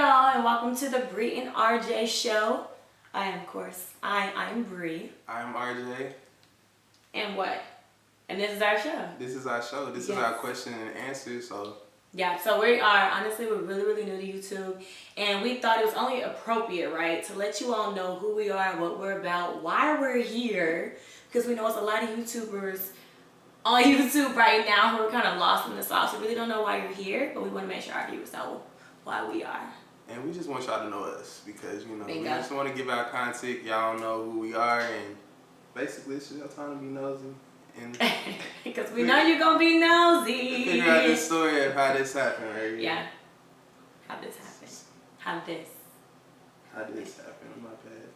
y'all, and welcome to the Brie and RJ Show. I am, of course, I'm Brie. I'm RJ. And what? And this is our show. This is our show. This is our question and answer. So yeah, so we are, honestly, we're really new to YouTube. And we thought it was only appropriate, right, to let you all know who we are, what we're about, why we're here. Because we know it's a lot of YouTubers on YouTube right now who are kind of lost in the sauce. We really don't know why you're here, but we want to make sure our viewers know why we are. And we just want y'all to know us because, you know, Bingo. we just want to give out content. Y'all don't know who we are, and basically it's your time to be nosy. And because we know you're going to be nosy. Figure out the story of how this happened, right? Yeah. How this happened. How this happened. My bad.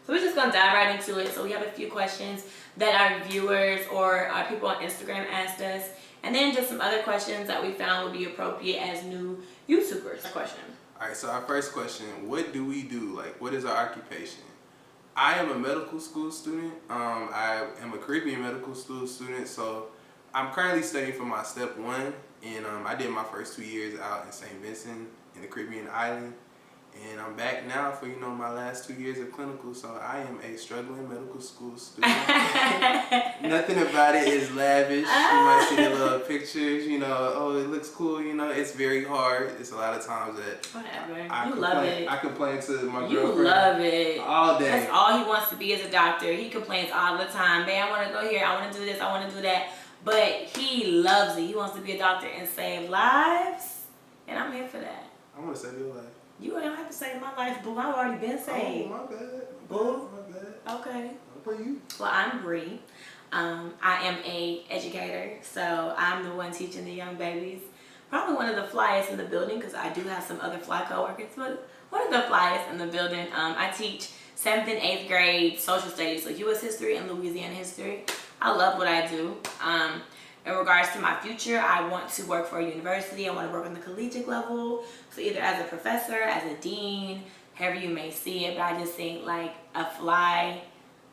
So we're just going to dive right into it. So we have a few questions that our viewers or our people on Instagram asked us. And then just some other questions that we found would be appropriate as new YouTubers. Question. Alright, so our first question, what do we do? Like, what is our occupation? I am a medical school student. I am a Caribbean medical school student. So I'm currently studying for my step 1. And I did my first 2 years out in St. Vincent in the Caribbean island. And I'm back now for, you know, my last 2 years of clinical. So I am a struggling medical school student. Nothing about it is lavish. You might see the little pictures, you know, oh, it looks cool, you know. It's very hard. It's a lot of times that Whatever. Love it. I complain to my girlfriend. You love it. All day. That's all he wants to be as a doctor. He complains all the time. Man, I want to go here. I want to do this. I want to do that. But he loves it. He wants to be a doctor and save lives. And I'm here for that. I want to save your life. You don't have to save my life, boo. I've already been saved. Oh, my bad. Boo. My bad. Okay. Who are you? Well, I'm Brie. I am a educator, so I'm the one teaching the young babies. Probably one of the flyest in the building because I do have some other fly co-workers, but one of the flyest in the building. I teach 7th and 8th grade social studies, so U.S. history and Louisiana history. I love what I do. In regards to my future, I want to work for a university. I want to work on the collegiate level. So either as a professor, as a dean, however you may see it. But I just think like a fly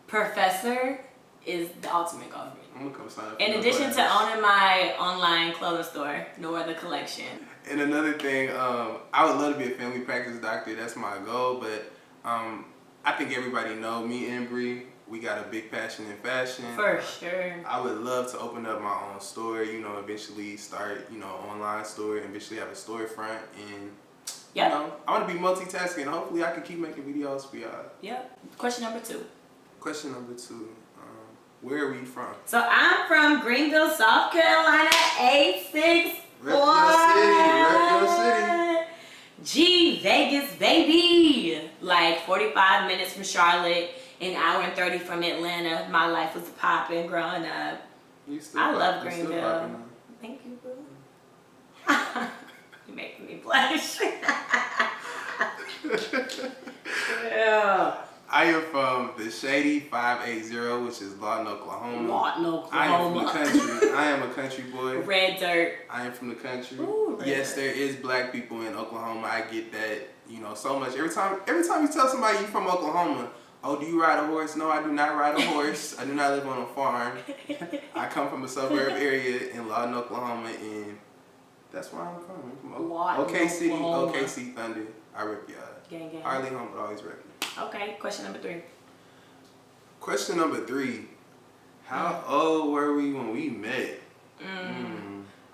professor is the ultimate goal for me. I'm gonna come sign up. In addition to owning my online clothing store, No Other Collection. And another thing, I would love to be a family practice doctor. That's my goal. But I think everybody know me and Brie. We got a big passion in fashion. For sure. I would love to open up my own store, you know, eventually start, you know, online store, and eventually have a storefront. And, you know, I want to be multitasking. Hopefully I can keep making videos for y'all. Yep. Question number 2. Question number 2. Where are we from? So I'm from Greenville, South Carolina, 864. Rep your city. G, Vegas, baby. Like 45 minutes from Charlotte. An hour and 30 from Atlanta. My life was popping growing up. I love Greenville. Thank you, boo. You're making me blush. Yeah. I am from the Shady 580, which is Lawton, Oklahoma. Lawton, Oklahoma. I am from the country. I am a country boy. Red dirt. I am from the country. Ooh, yes, there is black people in Oklahoma. I get that, you know, so much. Every time you tell somebody you from Oklahoma, oh, do you ride a horse? No, I do not ride a horse. I do not live on a farm. I come from a suburb area in Lawton, Oklahoma, and that's where I'm from. I'm from OK City, OKC Thunder. I rep y'all. Gang, gang. Hardly home, but always rep me. Okay, question number 3. Question number 3. How old were we when we met?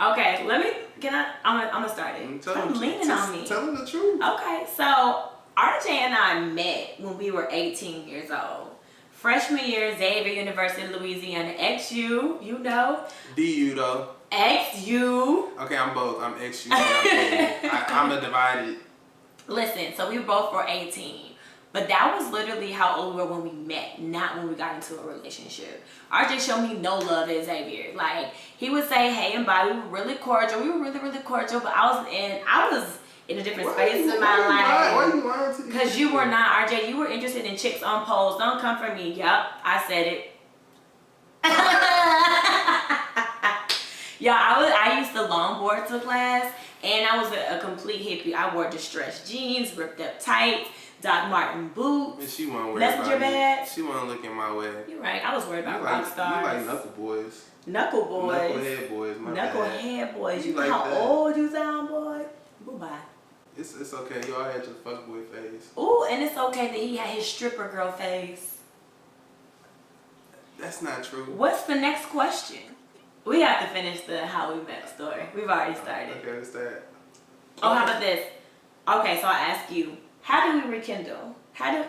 Okay, I'm gonna start it. Stop leaning on me. Tell them the truth. Okay, so RJ and I met when we were 18 years old. Freshman year, Xavier University, Louisiana. XU, you know. DU though. XU. Okay, I'm both. I'm XU. I'm a divided. Listen, so we both were 18. But that was literally how old we were when we met, not when we got into a relationship. RJ showed me no love at Xavier. Like, he would say hey and bye. We were really cordial. We were really cordial, but I was in a different space in my life. Why are you lying to me? Because you were not, RJ. You were interested in chicks on poles. Don't come for me. Yep, I said it. Yeah, I used to longboard to class, and I was a complete hippie. I wore distressed jeans, ripped up tights, Doc Martin boots, and she wasn't worried messenger about bag. She wasn't looking my way. You're right. I was worried about rock stars. You like knuckle boys. Knuckle boys. Knucklehead boys. Knucklehead boys. You know like how that. old you sound, boy? Goodbye. It's okay. You all had your fuckboy phase. Ooh, and it's okay that he had his stripper girl face. That's not true. What's the next question? We have to finish the how we met story. We've already started. Okay, what's that? Oh, how about this? Okay, so I ask you, how do we rekindle? How do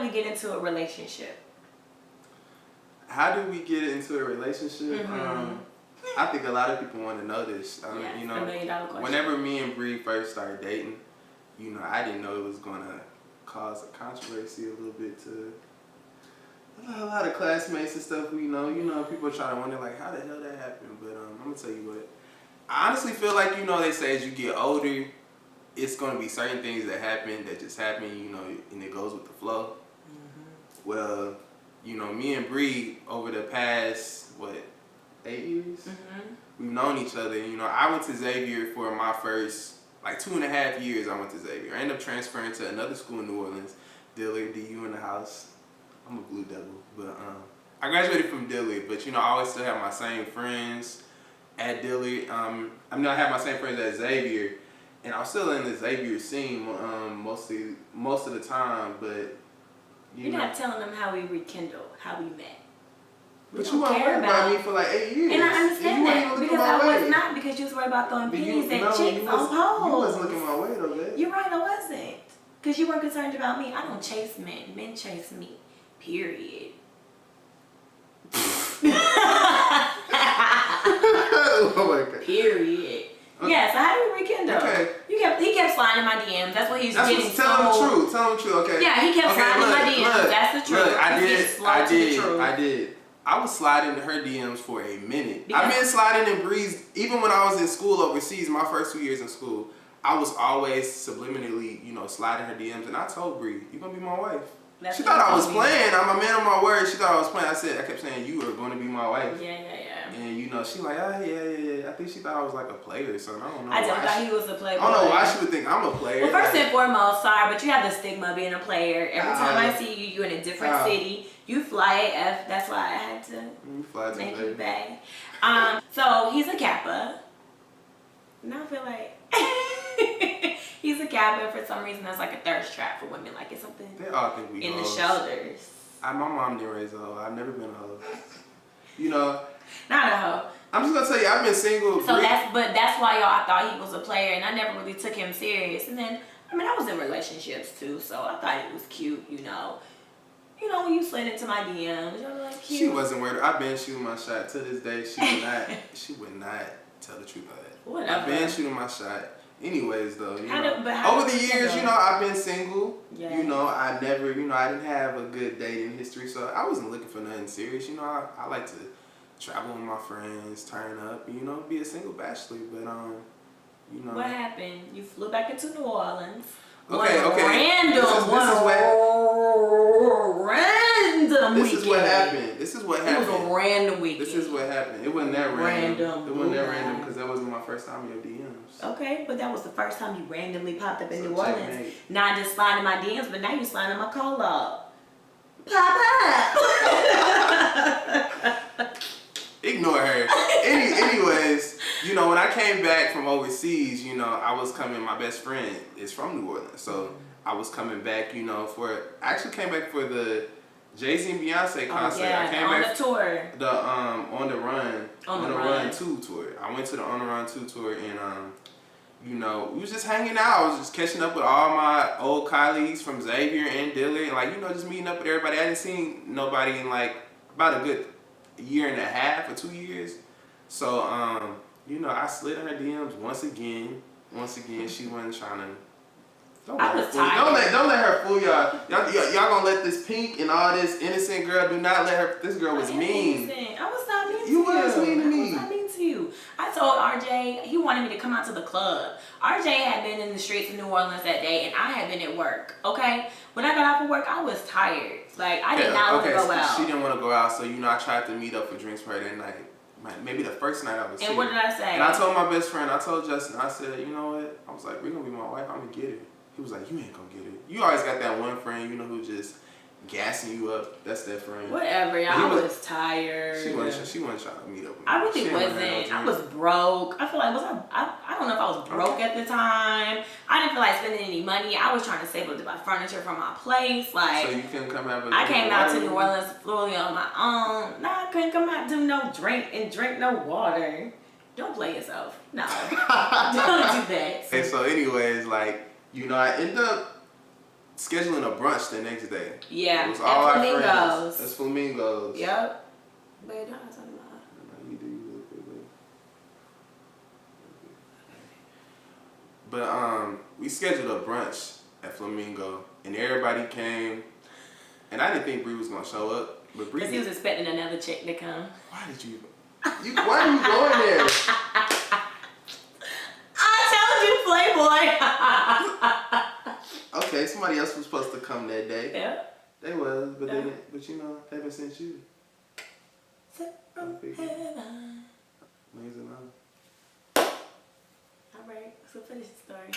we get into a relationship? How do we get into a relationship? I think a lot of people want to know this. Yeah, you know, $1 million question. whenever me and Brie first started dating, you know, I didn't know it was gonna cause a controversy a little bit to a lot of classmates and stuff. You know, people try to wonder like, how the hell that happened. But I'm gonna tell you what. I honestly feel like, you know, they say as you get older, it's gonna be certain things that happen that just happen, you know, and it goes with the flow. Well, you know, me and Brie over the past 8 years, we've known each other. You know, I went to Xavier for my first like 2.5 years. I went to Xavier. I ended up transferring to another school in New Orleans, Dillard, DU in the house. I'm a Blue Devil, but I graduated from Dillard. But you know, I always still have my same friends at Dillard. I mean, I have my same friends at Xavier, and I'm still in the Xavier scene most of the time. But you're not telling them how we rekindled, how we met. But you weren't worried about me for like 8 years. And I understand that because I was not, because you was worried about throwing pennies at chicks on poles. You wasn't looking my way though, babe. You're right, I wasn't. Because you weren't concerned about me. I don't chase men. Men chase me. Period. Oh my God. Period. Okay. Yeah, so how do we rekindle? Okay. He kept sliding my DMs. That's what he was getting. Tell him the truth. Okay. Yeah, he kept sliding my DMs. That's the truth. Look, I did. I was sliding in her DMs for a minute. I've been sliding in Bree's, even when I was in school overseas, my first 2 years in school, I was always subliminally, you know, sliding her DMs. And I told Bree, you're going to be my wife. She thought I was playing. I'm a man of my word. She thought I was playing. I kept saying, you are going to be my wife. Yeah. And, you know, she like, yeah. I think she thought I was like a player or something. I don't know. I just thought he was a player. I don't know why she would think I'm a player. Well, first and foremost, sorry, but you have the stigma of being a player. Every time I see you, you're in a different city. You fly AF. That's why I had to make you bang. So he's a Kappa. Now I feel like he's a Kappa. For some reason, that's like a thirst trap for women. Like it's something they all think we in hoes. the shoulders. My mom didn't raise a hoe. I've never been a hoe. You know. Not a hoe. I'm just gonna tell you, I've been single. So that's why I thought he was a player, and I never really took him serious. And then I was in relationships too, so I thought it was cute, you know. You know, when you slid into my DMs, you're like cute. She wasn't worried. I've been shooting my shot to this day. She would not tell the truth of that. Whatever. I've been shooting my shot. Anyways, though, you know, over the years, you know, I've been single. Yeah. You know, I never, you know, I didn't have a good dating history, so I wasn't looking for nothing serious. You know, I like to travel with my friends, turn up, you know, be a single bachelor. But you know. What happened? You flew back into New Orleans. Okay. Random This is what happened. It was a random weekend. This is what happened. It wasn't that random. It wasn't that random because that wasn't my first time in your DMs. Okay, but that was the first time you randomly popped up in New Orleans. Not just sliding my DMs, but now you sliding my call up. Pop up. Ignore her. Anyways, you know, when I came back from overseas, you know, I was coming. My best friend is from New Orleans, so I was coming back. You know, I actually came back for the Jay-Z and Beyonce concert. Yeah, I came on back the tour. The On the Run 2 tour. I went to the On the Run 2 tour, and you know, we was just hanging out. I was just catching up with all my old colleagues from Xavier and Dillard, and like, you know, just meeting up with everybody. I hadn't seen nobody in like about a good year and a half or 2 years. So you know, I slid in her DMs once again. She wasn't trying to. Don't let her fool y'all. Y'all gonna let this pink and all this innocent girl, do not let her. This girl was mean. I was not mean to you. You was mean to me. I was not mean to you. I told RJ, he wanted me to come out to the club. RJ had been in the streets of New Orleans that day, and I had been at work, okay? When I got off of work, I was tired. Like, I did not want to go out. She didn't want to go out, so, you know, I tried to meet up for drinks for her that night. Maybe the first night I was And what did I say? And I told my best friend, I told Justin, I said, you know what? I was like, we're going to be my wife. I'm going to get her. He was like, you ain't going to get her. You always got that one friend, you know, who just gassing you up. That's that friend. Whatever, y'all. I was tired. She wasn't trying to meet up with me. I really wasn't. I was broke. I feel like, I don't know if I was broke at the time. I didn't feel like spending any money. I was trying to save up to buy furniture for my place. Like, so you couldn't come have a I came out to New Orleans fully on my own. No, I couldn't come out to no drink no water. Don't play yourself. No. Don't do that. And so anyways, like, you know, I ended up scheduling a brunch the next day. Yeah. It was all our Flamingos. friends. It's Flamingos. Yep. Babe, don't have something about. You do you look good, babe. But we scheduled a brunch at Flamingo and everybody came. And I didn't think Brie was gonna show up. But Brie, Because he was expecting another chick to come. why did you why are you going there? I told you, Playboy. Okay, somebody else was supposed to come that day. Yeah. They was, but Yeah. they didn't. But you know, heaven sent you. Sent from heaven. Amazing. All right, so finish the story.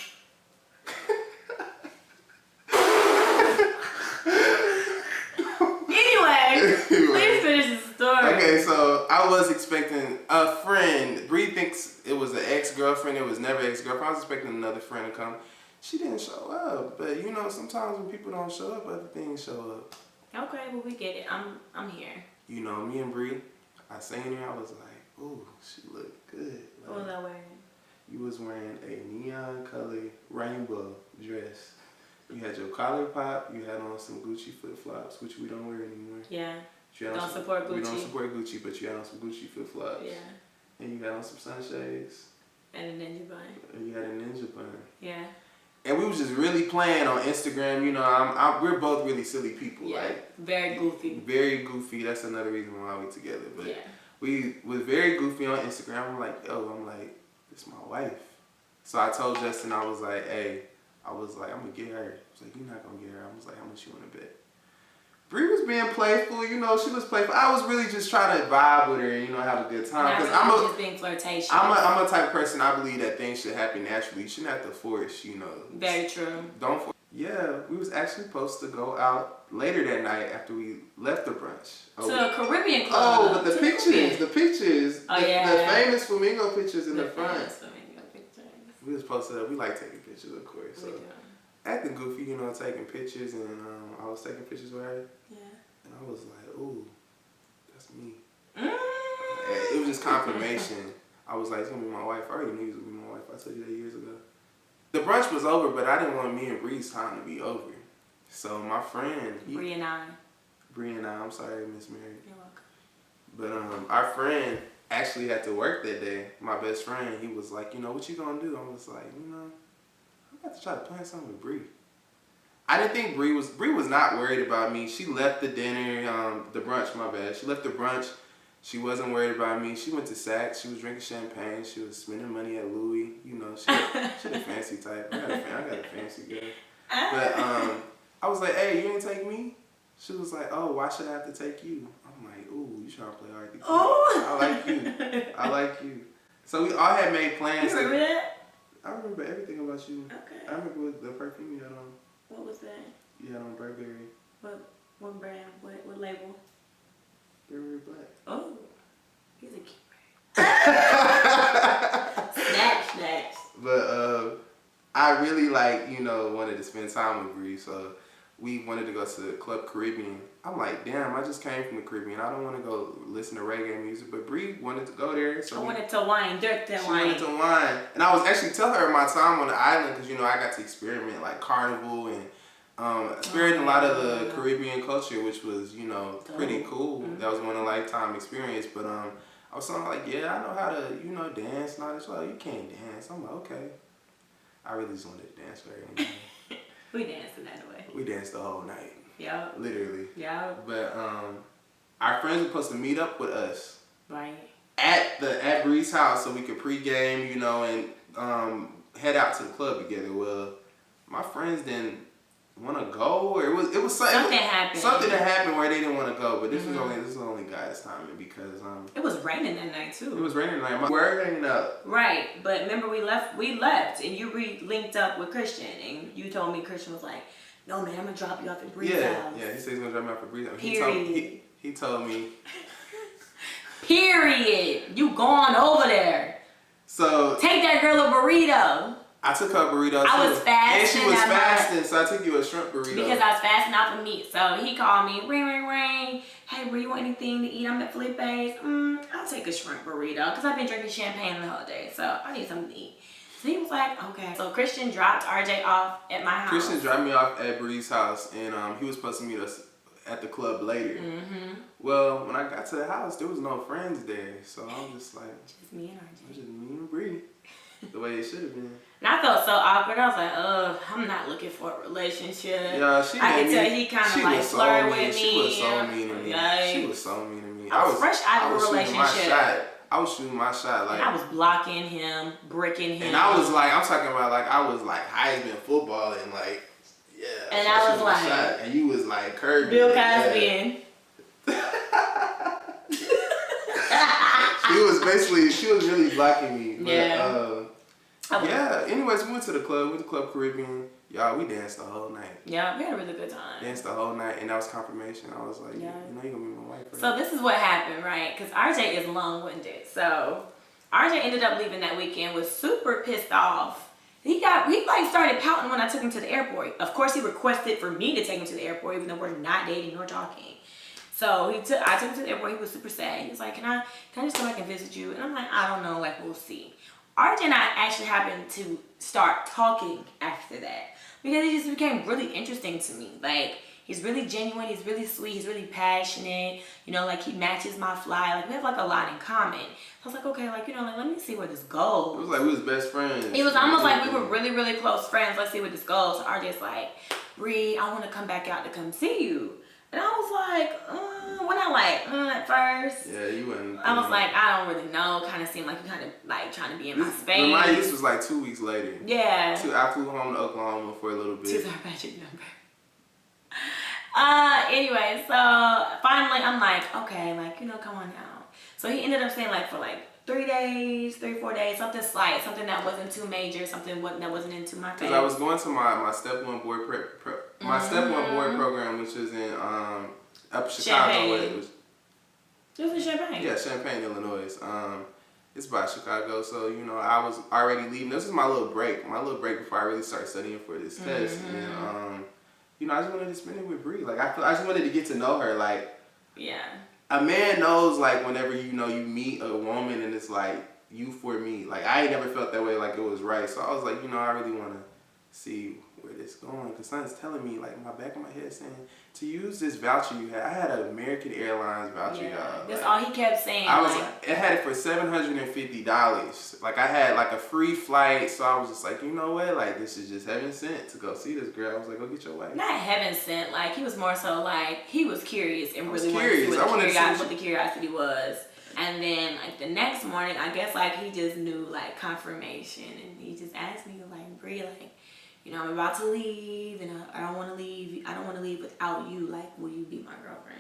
Anyway, please finish the story. Okay, so I was expecting a friend. Bree thinks it was an ex-girlfriend. It was never ex-girlfriend. I was expecting another friend to come. She didn't show up. But you know, sometimes when people don't show up, other things show up. Okay, well we get it. I'm here. You know, me and Bree, I seen her. I was like, ooh, she looked good. What was I wearing? You was wearing a neon colored rainbow dress. You had your collar pop. You had on some Gucci flip flops, which we don't wear anymore. Yeah. You had on Don't some- support Gucci. We don't support Gucci, but you had on some Gucci flip flops. Yeah. And you had on some sunshades. And a ninja bun. And you had a ninja bun. Yeah. And we was just really playing on Instagram. You know, we're both really silly people. Yeah. Like, Very goofy. very goofy. That's another reason why we together. But Yeah. we was very goofy on Instagram. I'm like, this my wife. So I told Justin, I was like, hey, I'm gonna get her. I was like, you're not gonna get her. I was like, how much you wanna bet? Bree was being playful, you know, she was playful. I was really just trying to vibe with her and, you know, have a good time. Because just being flirtatious. I'm a type of person, I believe that things should happen naturally. You shouldn't have to force, you know. Very true. Don't force. Yeah, we was actually supposed to go out later that night after we left the brunch. To a Caribbean club. Oh, but the pictures. Oh, the yeah. famous flamingo pictures in the front. famous flamingo pictures. We was supposed to, we like taking pictures, of course. So We do. acting goofy, you know, taking pictures, and I was taking pictures with her. Yeah. And I was like, ooh, that's me. Mm. It was just confirmation. I was like, it's gonna be my wife. I already knew it was gonna be my wife. I told you that years ago. The brunch was over, but I didn't want me and Bree's time to be over. So my friend, Brie and I. I'm sorry, Miss Mary. You're welcome. But our friend actually had to work that day. My best friend, he was like, you know, what you gonna do? I was like, you know, I'm about to try to plan something with Bree. I didn't think Bree was not worried about me. She left the dinner, the brunch, my bad. She left the brunch. She wasn't worried about me. She went to Saks. She was drinking champagne. She was spending money at Louis. You know, she the fancy type. I got a fancy girl. But I was like, hey, you ain't take me? She was like, oh, why should I have to take you? I'm like, ooh, you trying to play hard to get. Oh. I like you. So we all had made plans. You remember that? I remember everything about you. Okay. I remember the perfume you had on. What was that? You had on Burberry. What brand? What label? Burberry Black. Oh, he's a cute man. Snatch. But I really wanted to spend time with Bree, so we wanted to go to Club Caribbean. I'm like, damn, I just came from the Caribbean. I don't want to go listen to reggae music, but Bree wanted to go there. So I wanted to wine, dirty she wine. wanted to wine. And I was actually telling her my time on the island because, you know, I got to experiment like carnival and experienced a lot of the Caribbean culture, which was, you know, pretty cool. Mm-hmm. That was one of a lifetime experience. But I was telling her, like, yeah, I know how to, you know, dance and all that. She's like, you can't dance. I'm like, okay. I really just wanted to dance for her anyway. We danced in that way. We danced the whole night. Yeah. Literally. Yeah. But our friends were supposed to meet up with us. Right. At Bree's house so we could pregame, you know, and head out to the club together. Well, my friends didn't want to go, or it was something happened. Something that happened where they didn't want to go. But this was only God's timing because it was raining that night too. It was raining that night. We're hanging up. Right, but remember we left, and you linked up with Christian, and you told me Christian was like, no man, I'm gonna drop you off at Bree's house. Yeah, he said he's gonna drop me off at Bree's house. Period. He told me. Period. You going over there? So Take that girl a burrito. I took her a burrito too. I was fasting. And she was fasting, so I took you a shrimp burrito. Because I was fasting off of meat. So he called me, ring, ring, ring. Hey, Brie, you want anything to eat? I'm at Felipe's. I'll take a shrimp burrito because I've been drinking champagne the whole day. So I need something to eat. So he was like, okay. So Christian dropped RJ off at my house. Christian dropped me off at Brie's house, and he was supposed to meet us at the club later. Well, when I got to the house, there was no friends there. So I was just like... Just me and RJ. Just me and Brie. The way it should have been. And I felt so awkward. I was like, I'm not looking for a relationship. Yeah, I could tell he kind of like flirted with me. She was so mean to me. Yikes. She was so mean to me. I was fresh out of a relationship. I was shooting my shot. Like, and I was blocking him, bricking him. And I was like, I'm talking about like, I was like Heisman football and like, yeah. And I was like, shot. And you was like Kirby. Bill Cosby. She was really blocking me. But, yeah. Anyways, we went to the club. We went to Club Caribbean. Y'all, we danced the whole night. Yeah, we had a really good time. Danced the whole night, and that was confirmation. I was like, you know, you're gonna be my wife. Right? So this is what happened, right? Because RJ is long-winded. So RJ ended up leaving that weekend, was super pissed off. He like started pouting when I took him to the airport. Of course, he requested for me to take him to the airport, even though we're not dating nor talking. So I took him to the airport. He was super sad. He was like, can I just come back and visit you? And I'm like, I don't know, like, we'll see. RJ and I actually happened to start talking after that because it just became really interesting to me. Like, he's really genuine, he's really sweet, he's really passionate, you know, like he matches my fly. Like, we have like a lot in common. So I was like, okay, like, you know, like, let me see where this goes. It was like we was best friends. It was almost like we were really, really close friends. Let's see where this goes. So RJ's like, Brie, I want to come back out to come see you. And I was like, when I like, at first. Yeah, you wouldn't. I was like, I don't really know. Kind of seemed like you kind of like trying to be in my space. Remind you, this was like 2 weeks later. Yeah. I flew home to Oklahoma for a little bit. Choose our magic number. Anyway, so finally I'm like, okay, like, you know, come on now. So he ended up staying like for like 3 days, 4 days, something slight, something that wasn't too major, something that wasn't into my face. Because I was going to my step one board step one board program, which was in up Chicago. Champagne. It was in Champagne. Yeah, Champagne, Illinois. It's by Chicago, so you know I was already leaving. This is my little break before I really started studying for this test, and you know I just wanted to spend it with Brie. Like I just wanted to get to know her. Like, yeah. A man knows, like, whenever, you know, you meet a woman and it's like, you for me. Like, I ain't never felt that way, like, it was right. So I was like, you know, I really want to see where this going. Because something's telling me, like, in my back of my head saying, to use this voucher you had. I had an American Airlines voucher, y'all. That's like, all he kept saying. It had it for $750. Like, I had, like, a free flight. So I was just like, you know what? Like, this is just heaven sent to go see this girl. I was like, go get your wife. Not heaven sent. Like, he was more so like, he was curious and really wanted to see what the curiosity was. And then, like, the next morning, I guess, like, he just knew, like, confirmation. And he just asked me, like, Brie, like, you know, I'm about to leave, and I don't want to leave. I don't want to leave without you. Like, will you be my girlfriend?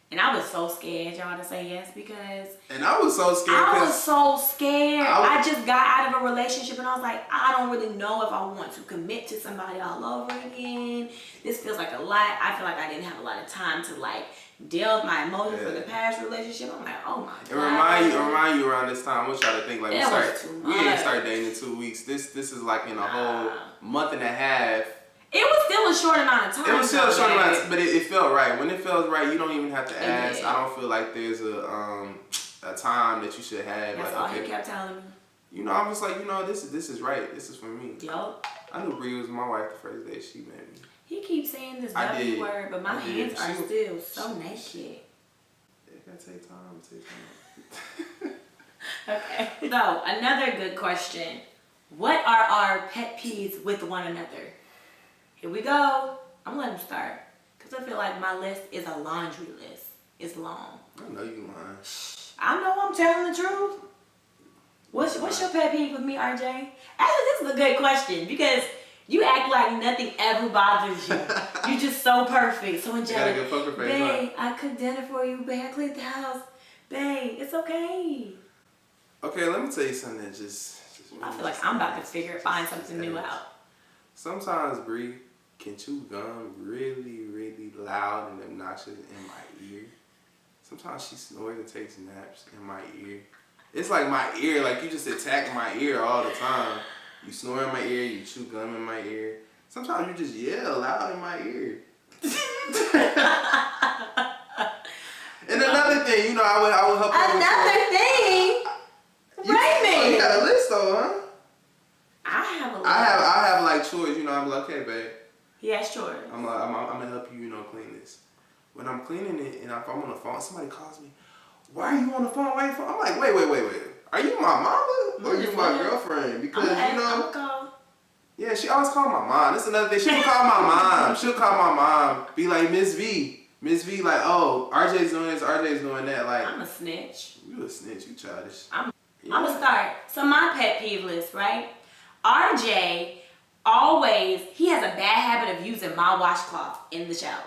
And I was so scared, y'all, to say yes because... And I was so scared. I was so scared. I just got out of a relationship, and I was like, I don't really know if I want to commit to somebody all over again. This feels like a lot. I feel like I didn't have a lot of time to, like, deal with my emotions for the past relationship. I'm like, oh my God. It remind you around this time. I want y'all to think like we didn't start dating in 2 weeks. This is like in a whole month and a half. It was still a short amount of time. It was still a short amount of time, but it felt right. When it feels right, you don't even have to ask. I don't feel like there's a time that you should have. That's like, all okay, he kept telling me. You know, I'm just like, you know, this is right. This is for me. Yup. I knew Brie was my wife the first day she met me. He keeps saying this W word, but my hands are still so naked. It gotta take time. Okay. So, another good question. What are our pet peeves with one another? Here we go. I'm gonna let him start. Because I feel like my list is a laundry list. It's long. I know you lying. I know I'm telling the truth. What's your pet peeve with me, RJ? Actually, this is a good question because you act like nothing ever bothers you. You're just so perfect, so angelic. You got a good poker face, babe, I cooked dinner for you. Babe, I cleaned the house. Babe, it's okay. Okay, let me tell you something that just I feel like I'm about to find something new out. Sometimes Brie can chew gum really, really loud and obnoxious in my ear. Sometimes she snores and takes naps in my ear. It's like my ear. Like you just attack my ear all the time. You snore in my ear. You chew gum in my ear. Sometimes you just yell loud in my ear. And another thing, you know, I would help you. Another thing. Raymond. Oh, you got a list though, huh? I have a list. I have like chores. You know, I'm like, okay, babe. Yeah, sure. I'm gonna help you, you know, clean this. When I'm cleaning it, and if I'm on the phone, somebody calls me. Why are you on the phone? Why are you on? I'm like, wait. Are you my mama or you my girlfriend? Because you know. Yeah, she always call my mom. That's another thing. She'll call my mom. She'll call my mom. Be like, Miss V, like, oh, RJ's doing this, RJ's doing that. Like, I'm a snitch. You a snitch, you childish. I'm gonna start. So my pet peeve list, right? RJ he has a bad habit of using my washcloth in the shower.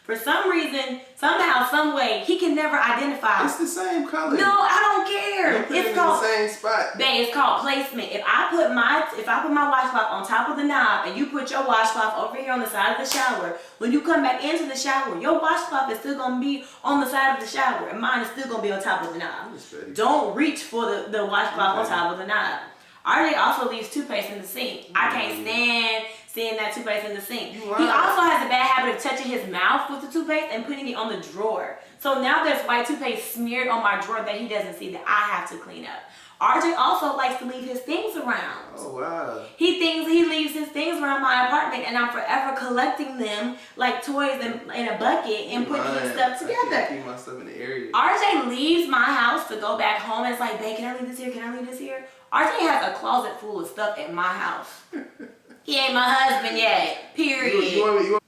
For some reason, somehow, some way, he can never identify. It's the same color. No, I don't care. You put it in the same spot. Babe, it's called placement. If I put my washcloth on top of the knob and you put your washcloth over here on the side of the shower, when you come back into the shower, your washcloth is still gonna be on the side of the shower, and mine is still gonna be on top of the knob. Don't reach for the washcloth on top of the knob. RJ also leaves toothpaste in the sink. I can't stand seeing that toothpaste in the sink. He also has a bad habit of touching his mouth with the toothpaste and putting it on the drawer. So now there's white toothpaste smeared on my drawer that he doesn't see that I have to clean up. RJ also likes to leave his things around. Oh, wow. He leaves his things around my apartment, and I'm forever collecting them like toys in a bucket and putting his stuff together. I can't keep my stuff in the area. RJ leaves my house to go back home and it's like, babe, can I leave this here? Can I leave this here? RJ has a closet full of stuff at my house. He ain't my husband yet. Period.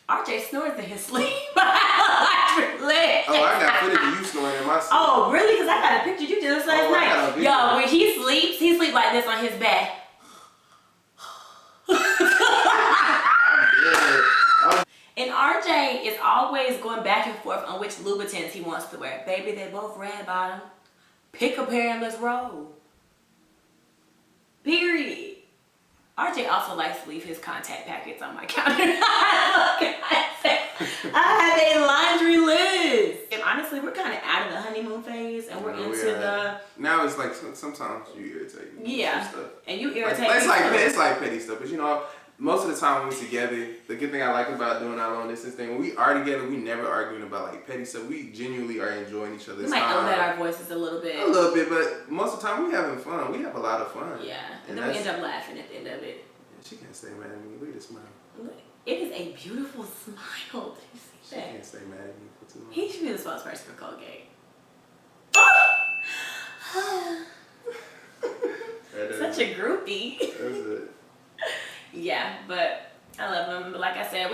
RJ snores in his sleep. Oh, I got footage of you snoring in my sleep. Oh, really? Because I got a picture you just last night. Yo, when he sleeps like this on his back. And RJ is always going back and forth on which Louboutins he wants to wear. Baby, they both red bottom. Pick a pair and let's roll. Period. RJ also likes to leave his contact packets on my counter. I have a laundry list. And honestly, we're kind of out of the honeymoon phase, and we're into the. Now it's like sometimes you irritate me. Yeah. Stuff. And you irritate me. It's like petty stuff, but you know, most of the time when we're together, the good thing I like about doing our long distance thing, when we are together, we never arguing about like petty stuff. We genuinely are enjoying each other's time. We might elevate our voices a little bit. A little bit, but most of the time we having fun. We have a lot of fun. Yeah, and then we end up laughing at the end of it. Yeah, she can't stay mad at me. Look at this smile. Look, it is a beautiful smile. Did you see she that? Can't stay mad at me for too long. He should be the spokesperson for Colgate. Such a groupie. That's it. Yeah, but I love him. But like I said,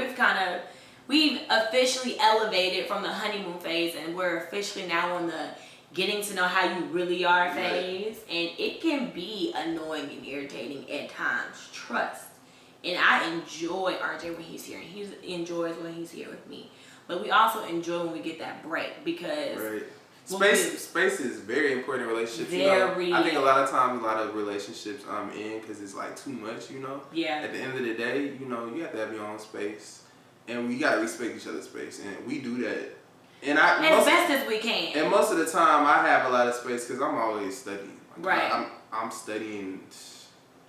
we've officially elevated from the honeymoon phase, and we're officially now on the getting to know how you really are phase. And it can be annoying and irritating at times, trust. And I enjoy RJ when he's here, and he enjoys when he's here with me. But we also enjoy when we get that break, because space is very important in relationships. Very. You know, I think a lot of times, a lot of relationships end because it's like too much. You know. Yeah. At the end of the day, you know, you have to have your own space, and we gotta respect each other's space, and we do that. And as best as we can. And most of the time, I have a lot of space because I'm always studying. Like, right. I'm studying.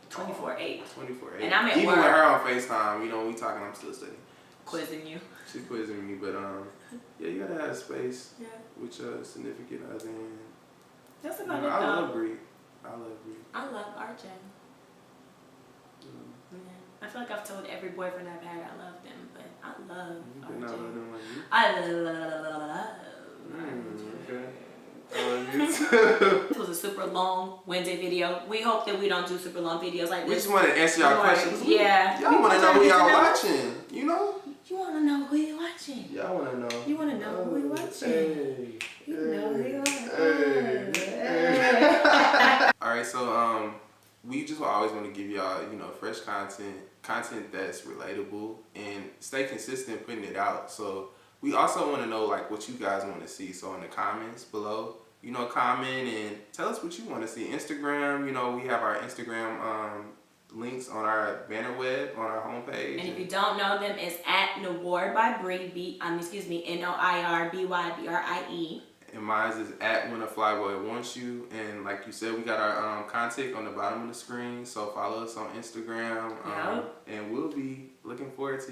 24/8. 24/8. And I'm at Even work. with her on FaceTime, you know, we talking, I'm still studying. Quizzing you. She's quizzing me, but yeah, you gotta have space. Yeah. With your significant other. And, that's about it. I love Brie. I love RJ. Yeah. I feel like I've told every boyfriend I've had I love them, but I love RJ. I love. Okay. It was a super long Wednesday video. We hope that we don't do super long videos like this. We just want to answer y'all questions. Yeah. Y'all want to know who y'all watching, you know? You want to know who you're watching. Y'all want to know. You want to know who you're watching. Hey. You know who you're watching. Alright, so we just always want to give y'all, you know, fresh content that's relatable, and stay consistent putting it out. So we also want to know like what you guys want to see. So in the comments below, you know, comment and tell us what you want to see. Instagram, you know, we have our Instagram links on our banner web on our homepage. And if you don't know them, it's at Noir by Brie, NOIRBYBRIE. And mine is at When a Flyboy Wants You. And like you said, we got our contact on the bottom of the screen. So follow us on Instagram. And we'll be looking forward to,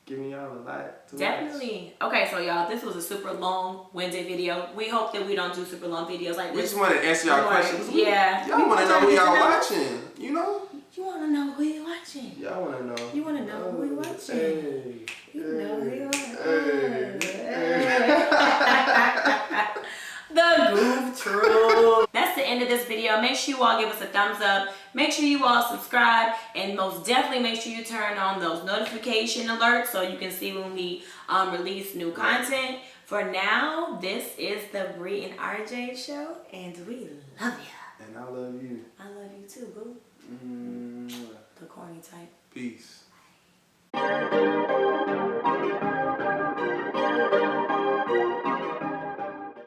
giving y'all a lot to Definitely. Watch. Okay, so y'all, this was a super long-winded video. We hope that we don't do super long videos like this. We just want to answer y'all questions. Yeah. Y'all want to know who y'all watching, You want to know who you watching. Y'all want to know. You want to know who you watching. Hey. You know who you watching. Hey. The Goof Troop. That's the end of this video. Make sure you all give us a thumbs up. Make sure you all subscribe. And most definitely make sure you turn on those notification alerts so you can see when we release new content. For now, this is the Brie and RJ Show. And we love you. And I love you. I love you too, boo. The corny type. Peace.